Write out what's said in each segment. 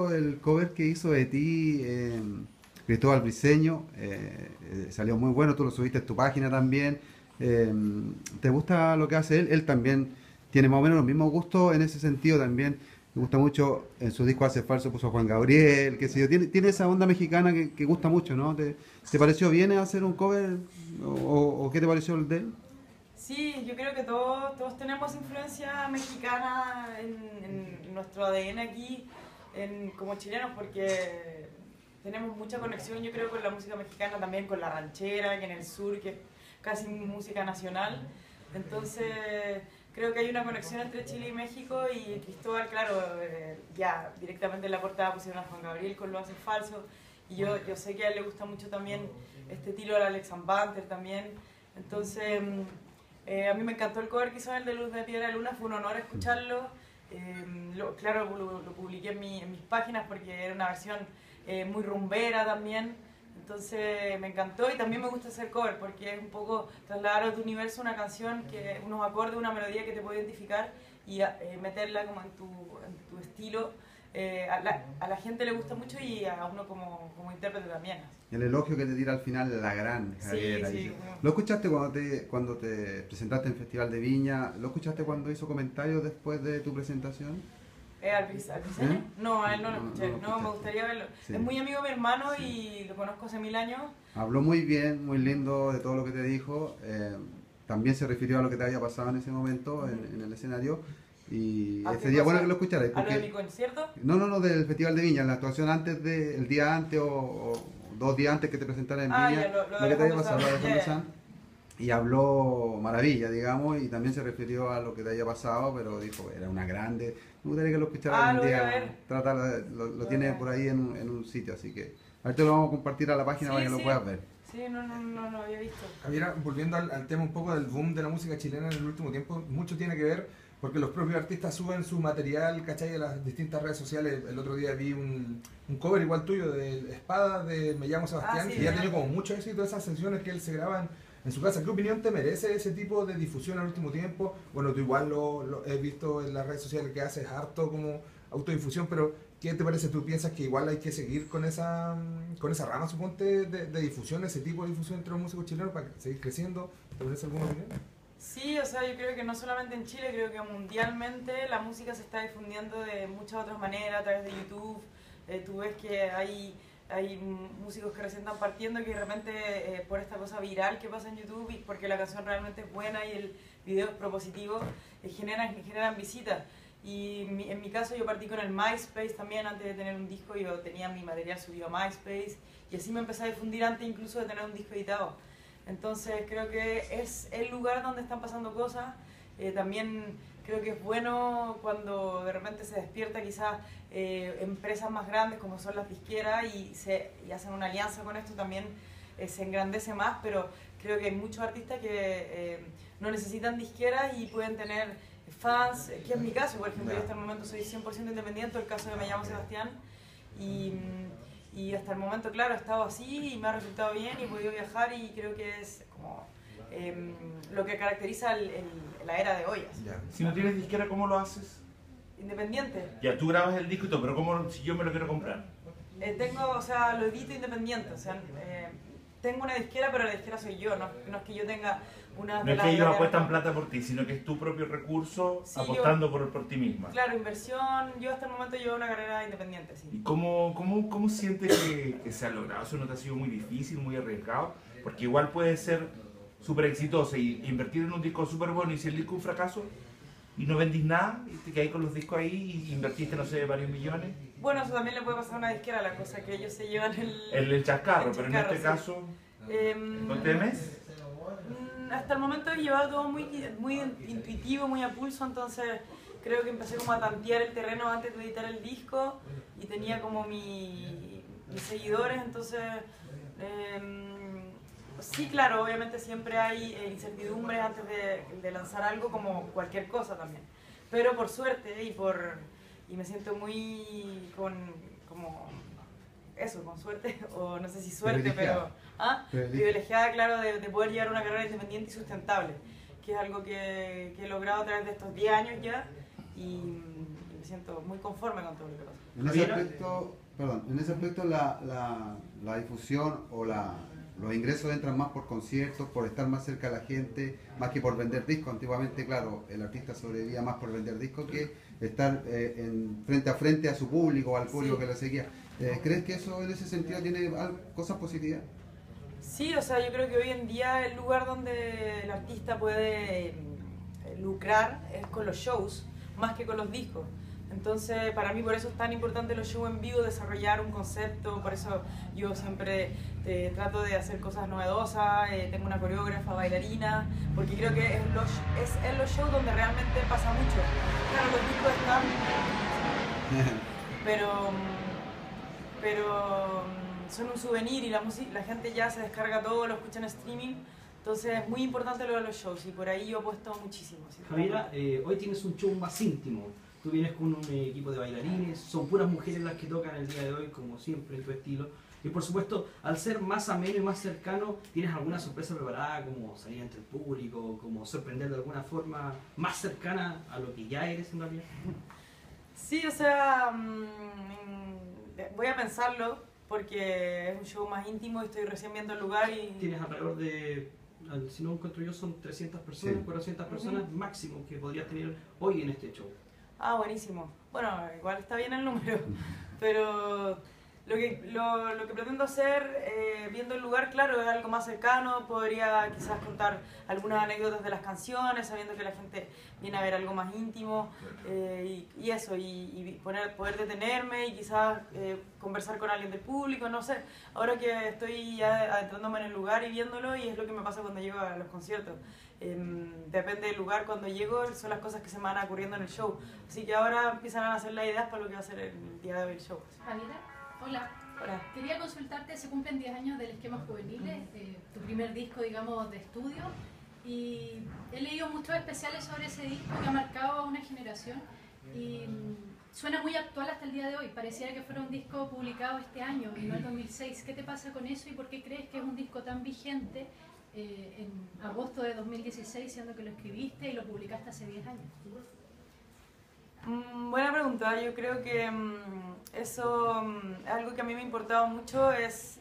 mucho el cover que hizo de ti Cristóbal Briceño, salió muy bueno, tú lo subiste en tu página también. ¿Te gusta lo que hace él? Él también tiene más o menos los mismos gustos en ese sentido también. Me gusta mucho, en su disco Hace Falso puso a Juan Gabriel, qué sé yo. Tiene esa onda mexicana que gusta mucho, ¿no? ¿Te pareció bien hacer un cover o qué te pareció el de él? Sí, yo creo que todos tenemos influencia mexicana en nuestro ADN aquí, como chilenos, porque tenemos mucha conexión, yo creo, con la música mexicana, también con la ranchera, que en el sur, que es casi música nacional. Entonces, creo que hay una conexión entre Chile y México, y Cristóbal, claro, ya directamente en la portada pusieron a Juan Gabriel con Lo Hace Falso, y yo sé que a él le gusta mucho también este estilo, al Alex Banter también. Entonces, a mí me encantó el cover que hizo el de Luz de Piedra de Luna, fue un honor escucharlo. Claro, lo publiqué en mis páginas porque era una versión muy rumbera también. Entonces me encantó, y también me gusta hacer cover porque es un poco trasladar a tu universo una canción, unos acordes, una melodía que te puede identificar y meterla como en tu estilo. A la gente le gusta mucho y a uno como intérprete también. El elogio que te tira al final la gran Javiera. Sí, sí. ¿Lo escuchaste cuando te presentaste en el Festival de Viña? ¿Lo escuchaste cuando hizo comentarios después de tu presentación? ¿Al Briceño? No, a él no lo escuché. No, me gustaría verlo. Sí. Es muy amigo de mi hermano y lo conozco hace 1000 años. Habló muy bien, muy lindo de todo lo que te dijo. También se refirió a lo que te había pasado en ese momento en el escenario. Y sería bueno que lo escucharas. ¿A lo de mi concierto? No, del Festival de Viña, la actuación el día antes o 2 días antes que te presentaran en Viña, Ya, lo que te había pasado, yeah. Y habló maravilla, digamos, y también se refirió a lo que te había pasado, pero dijo, era una grande. Me gustaría que lo escucharas un día. Lo tiene por ahí en un sitio, así que ahorita lo vamos a compartir a la página para que lo puedas ver. Sí, no había visto. Javiera, volviendo al tema un poco del boom de la música chilena en el último tiempo, mucho tiene que ver porque los propios artistas suben su material, ¿cachai? De las distintas redes sociales. El otro día vi un cover igual tuyo de Espada de Me Llamo Sebastián, sí, que ya ha tenido como mucho éxito esas sesiones que él se graba en su casa. ¿Qué opinión te merece ese tipo de difusión al último tiempo? Bueno, tú igual lo he visto en las redes sociales que haces harto como autodifusión, pero ¿qué te parece? ¿Tú piensas que igual hay que seguir con esa rama, suponte, de difusión, ese tipo de difusión entre los músicos chilenos para seguir creciendo? ¿Te parece alguna opinión? Sí, o sea, yo creo que no solamente en Chile, creo que mundialmente la música se está difundiendo de muchas otras maneras, a través de YouTube. Tú ves que hay músicos que recién están partiendo, que de repente por esta cosa viral que pasa en YouTube, y porque la canción realmente es buena y el video es propositivo, generan visitas. Y en mi caso yo partí con el MySpace también. Antes de tener un disco yo tenía mi material subido a MySpace, y así me empecé a difundir antes incluso de tener un disco editado. Entonces creo que es el lugar donde están pasando cosas. También creo que es bueno cuando de repente se despierta quizás empresas más grandes como son las disqueras y hacen una alianza con esto, también se engrandece más, pero creo que hay muchos artistas que no necesitan disqueras y pueden tener fans, que es mi caso, por ejemplo. Yo hasta el momento soy 100% independiente, el caso de Me Llamo Sebastián, y hasta el momento, claro, he estado así y me ha resultado bien y he podido viajar, y creo que es como lo que caracteriza la era de hoy. Si no tienes disquera, ¿cómo lo haces? Independiente. Ya, tú grabas el disco y todo, pero ¿cómo si yo me lo quiero comprar? Lo edito independiente, o sea, tengo una disquera, pero la disquera soy yo, no es que yo tenga una... No es que ellos apuestan plata por ti, sino que es tu propio recurso, sí, apostando por ti misma. Claro, inversión. Yo hasta el momento llevo una carrera independiente, sí. ¿Y cómo sientes que se ha logrado? ¿Eso no te ha sido muy difícil, muy arriesgado? Porque igual puede ser súper exitoso y invertir en un disco súper bueno, y si el disco es un fracaso y no vendís nada y te quedáis con los discos ahí y invertiste, no sé, varios millones. Bueno, eso también le puede pasar a una disquera, la cosa que ellos se llevan el chascarro, pero en este caso, ¿no temes? Hasta el momento he llevado todo muy intuitivo, muy a pulso, entonces creo que empecé como a tantear el terreno antes de editar el disco y tenía como mis seguidores, entonces sí, claro, obviamente siempre hay incertidumbres antes de lanzar algo, como cualquier cosa también, pero por suerte y me siento muy con suerte, o no sé si suerte, pero privilegiada, claro, de poder llevar una carrera independiente y sustentable, que es algo que he logrado a través de estos 10 años ya, y me siento muy conforme con todo lo que pasa. En ese aspecto, perdón, en ese aspecto la difusión o los ingresos entran más por conciertos, por estar más cerca de la gente, más que por vender discos. Antiguamente, claro, el artista sobrevivía más por vender discos que estar frente a frente a su público, al público que lo seguía. ¿Crees que eso en ese sentido tiene cosas positivas? Sí, o sea, yo creo que hoy en día el lugar donde el artista puede lucrar es con los shows, más que con los discos. Entonces, para mí por eso es tan importante los shows en vivo, desarrollar un concepto, por eso yo siempre trato de hacer cosas novedosas, tengo una coreógrafa, bailarina, porque creo que es en los shows donde realmente pasa mucho. Claro, los discos están, pero son un souvenir y la gente ya se descarga todo, lo escucha en streaming. Entonces es muy importante lo de los shows y por ahí yo apuesto muchísimo. ¿Sí? Javiera, hoy tienes un show más íntimo. Tú vienes con un equipo de bailarines, son puras mujeres las que tocan el día de hoy, como siempre, en tu estilo. Y por supuesto, al ser más ameno y más cercano, ¿tienes alguna sorpresa preparada, como salir entre el público, como sorprender de alguna forma más cercana a lo que ya eres en realidad? Sí, o sea, voy a pensarlo porque es un show más íntimo y estoy recién viendo el lugar y... Tienes alrededor de, si no encuentro yo, son 300 personas, 400 personas máximo que podrías tener hoy en este show. Ah, buenísimo. Bueno, igual está bien el número, pero lo que pretendo hacer, viendo el lugar, claro, es algo más cercano. Podría quizás contar algunas anécdotas de las canciones, sabiendo que la gente viene a ver algo más íntimo, y eso, y poder detenerme y quizás conversar con alguien del público, no sé. Ahora que estoy ya adentrándome en el lugar y viéndolo, y es lo que me pasa cuando llego a los conciertos. Depende del lugar, cuando llego son las cosas que se me van ocurriendo en el show, así que ahora empiezan a hacer las ideas para lo que va a ser el día de hoy el show. Javiera, hola. Hola. Quería consultarte, se cumplen 10 años del Esquemas Juveniles, tu primer disco, digamos, de estudio, y he leído muchos especiales sobre ese disco que ha marcado a una generación y suena muy actual hasta el día de hoy. Pareciera que fuera un disco publicado este año y no el 2006. ¿Qué te pasa con eso y por qué crees que es un disco tan vigente en agosto de 2016, siendo que lo escribiste y lo publicaste hace 10 años? Buena pregunta. Yo creo que eso, algo que a mí me ha importado mucho es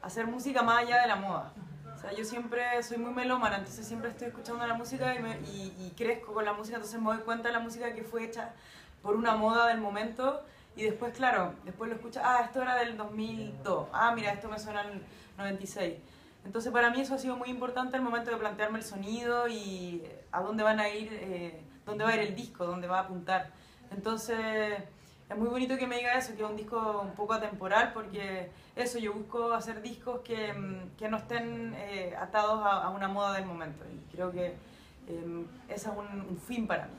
hacer música más allá de la moda. O sea, yo siempre soy muy melómana, entonces siempre estoy escuchando la música y crezco con la música, entonces me doy cuenta de la música que fue hecha por una moda del momento y después, claro, después lo escucho, esto era del 2002, mira, esto me suena al 96. Entonces para mí eso ha sido muy importante al momento de plantearme el sonido y a dónde van a ir, dónde va a ir el disco, dónde va a apuntar. Entonces es muy bonito que me diga eso, que es un disco un poco atemporal, porque eso, yo busco hacer discos que no estén atados a una moda del momento. Y creo que ese es un fin para mí,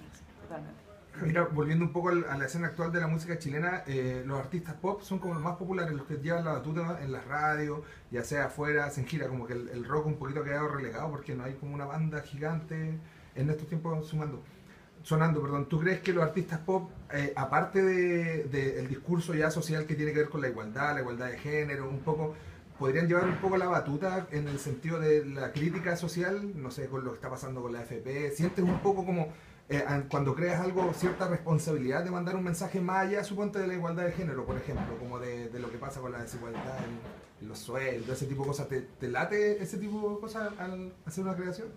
totalmente. Mira, volviendo un poco a la escena actual de la música chilena, los artistas pop son como los más populares, los que llevan la batuta en las radios, ya sea afuera, se gira, como que el rock un poquito ha quedado relegado porque no hay como una banda gigante en estos tiempos sonando. ¿Tú crees que los artistas pop, aparte del discurso ya social que tiene que ver con la igualdad de género, un poco, podrían llevar un poco la batuta en el sentido de la crítica social, no sé, con lo que está pasando con la AFP? ¿Sientes un poco como cuando creas algo, cierta responsabilidad de mandar un mensaje más allá, suponte, de la igualdad de género, por ejemplo, como de lo que pasa con la desigualdad en los sueldos, ese tipo de cosas? ¿Te late ese tipo de cosas al hacer una creación?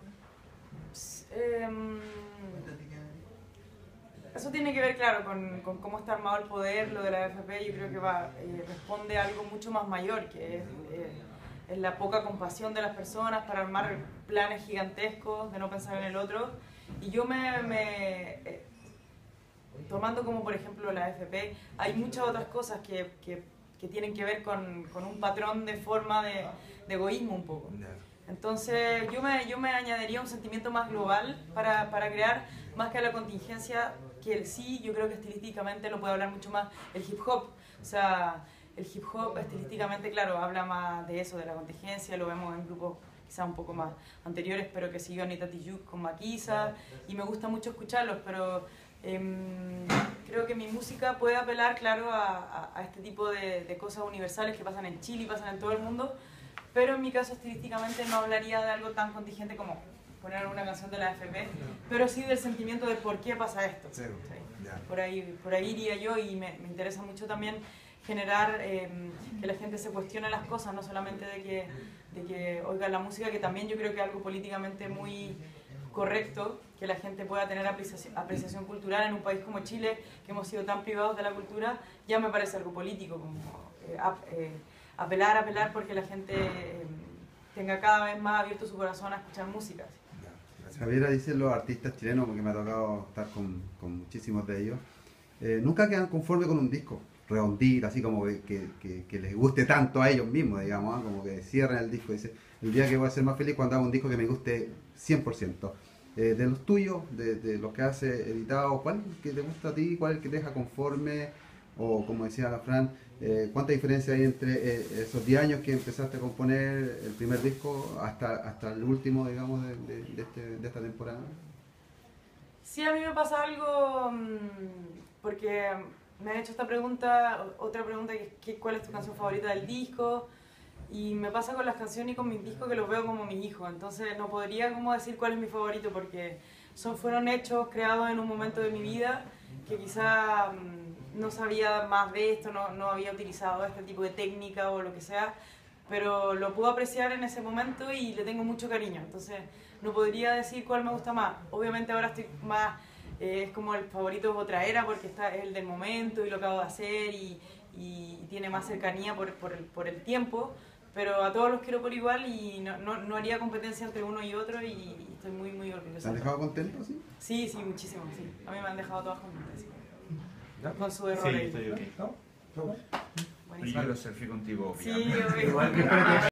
Eso tiene que ver, claro, con cómo está armado el poder, lo de la AFP. Yo creo que responde a algo mucho más mayor, que es la poca compasión de las personas para armar planes gigantescos, de no pensar en el otro. Y yo tomando como por ejemplo la AFP, hay muchas otras cosas que tienen que ver con un patrón de forma de egoísmo un poco. Entonces yo me añadiría un sentimiento más global para crear, más que a la contingencia, que sí, yo creo que estilísticamente lo puede hablar mucho más el hip hop. O sea, el hip hop estilísticamente, claro, habla más de eso, de la contingencia, lo vemos en grupos quizás un poco más anteriores, pero que siguió Anita Tijoux con Maquisa, y me gusta mucho escucharlos, pero creo que mi música puede apelar, claro, a este tipo de cosas universales que pasan en Chile y pasan en todo el mundo, pero en mi caso estilísticamente no hablaría de algo tan contingente como poner una canción de la AFP, pero sí del sentimiento de por qué pasa esto. Sí. Ya. Por ahí iría yo, y me interesa mucho también generar que la gente se cuestione las cosas, no solamente de que oiga la música, que también yo creo que es algo políticamente muy correcto, que la gente pueda tener apreciación cultural en un país como Chile, que hemos sido tan privados de la cultura. Ya me parece algo político, como apelar porque la gente tenga cada vez más abierto su corazón a escuchar música. Javiera, dicen los artistas chilenos, porque me ha tocado estar con muchísimos de ellos, nunca quedan conformes con un disco redondito, así como que les guste tanto a ellos mismos, digamos, como que cierren el disco y dicen, el día que voy a ser más feliz cuando haga un disco que me guste 100%. De los tuyos, de los que has editado, ¿cuál que te gusta a ti? ¿Cuál es el que te deja conforme? O como decía la Fran, ¿cuánta diferencia hay entre esos 10 años que empezaste a componer el primer disco hasta el último, digamos, de esta temporada? Sí, a mí me pasa algo, porque me han hecho esta pregunta, otra pregunta, que es ¿cuál es tu canción favorita del disco? Y me pasa con las canciones y con mis discos, que los veo como mis hijos, entonces no podría como decir cuál es mi favorito, porque fueron hechos, creados en un momento de mi vida que quizá no sabía más de esto, no había utilizado este tipo de técnica o lo que sea, pero lo puedo apreciar en ese momento y le tengo mucho cariño, entonces no podría decir cuál me gusta más. Obviamente ahora estoy más, es como el favorito es Otra Era, porque es el del momento y lo acabo de hacer y tiene más cercanía por el tiempo, pero a todos los quiero por igual y no haría competencia entre uno y otro, y estoy muy, muy orgullosa. ¿Te han dejado contento, sí? Sí, muchísimo, sí. A mí me han dejado todas contentas, sí. ¿Ya? Con su Sí, error. estoy ok. ¿No? ¿No? Buenísimo. Yo lo selfie contigo, Sí, obviamente. obvio. Igual que